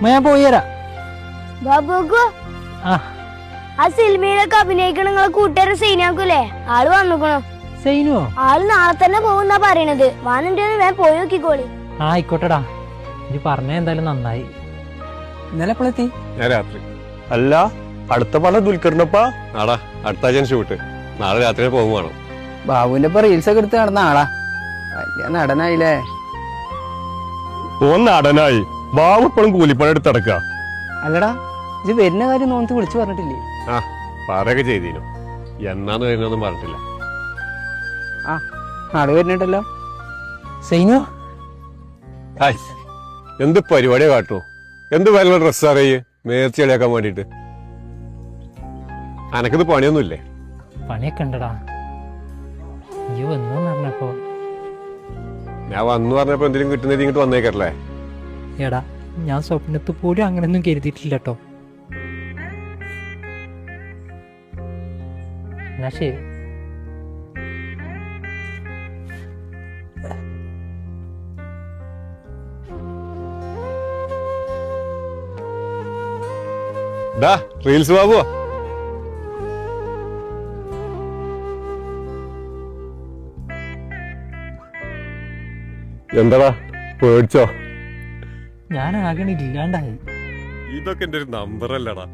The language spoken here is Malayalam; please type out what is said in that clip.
ഞാൻ പോയി തരാം. ബാബുക്കോ ആ സിനിമയിലൊക്കെ അഭിനയിക്കണ നിങ്ങളെ കൂട്ടുകാരൻ സൈനാക്കൂലേ? ആള് വന്നിക്കണോ? സൈനുവോ? ആള് നാളെ തന്നെ പോകുന്നാ പറയണത്. വാനുണ്ടെ ഞാൻ പോയി നോക്കിക്കോളി. ആയിക്കോട്ടെടാ, ഇത് പറഞ്ഞ എന്തായാലും നന്നായി. ഇന്നലെ എപ്പോഴെത്തി? ഞാൻ രാത്രി. അല്ല, അടുത്ത പടം ദുൽഖറിനപ്പാ? ആടാ, അടുത്ത ആഴ്ച ഷൂട്ട്. നാളെ രാത്രി പോകും വേണം. ബാബുവിന്റെ ഇപ്പൊ റീൽസ് ഒക്കെ എടുത്ത് നടന്ന ആളാ. വലിയ നടനായില്ലേ? ഓൻ നടനായി. ബാബു ഇപ്പോഴും കൂലിപ്പണി എടുത്ത് നടക്കുക. അല്ലടാ, ഇത് വരുന്ന കാര്യം നോക്കി വിളിച്ചു പറഞ്ഞിട്ടില്ലേ? ആ, പറയൊക്കെ ചെയ്തീനു. എന്നാന്ന് വരുന്നൊന്നും പറഞ്ഞിട്ടില്ല. ആ, നാളെ വരുന്നുണ്ടല്ലോ. സൈനു, ഹായ്, എന്ത് പരിപാടിയാ കാട്ടു? എന്ത് വേറെ ഡ്രസ്സ് അറിയേ മേർച്ച കളിയാക്കാൻ വേണ്ടിട്ട്? അനക്കിത് പണിയൊന്നുമില്ലേ? പണിയൊക്കെ ഉണ്ടടാ. ഈ വന്നു പറഞ്ഞപ്പോ ഞാൻ വന്നു പറഞ്ഞപ്പോ എന്തെങ്കിലും കിട്ടുന്നത് ഇങ്ങോട്ട് വന്നേക്കല്ലേ? എടാ, ഞാൻ സ്വപ്നത്തിൽ പോലും അങ്ങനെയൊന്നും കരുതിയിട്ടില്ല കേട്ടോ. എന്നാ ശരി. റീൽസ് ബാബുവാ. എന്താടാ, പേടിച്ചോ? ഞാൻ ആകെ ഇല്ലാണ്ടായി. ഇതൊക്കെ എന്റെ ഒരു നമ്പറല്ലടാ.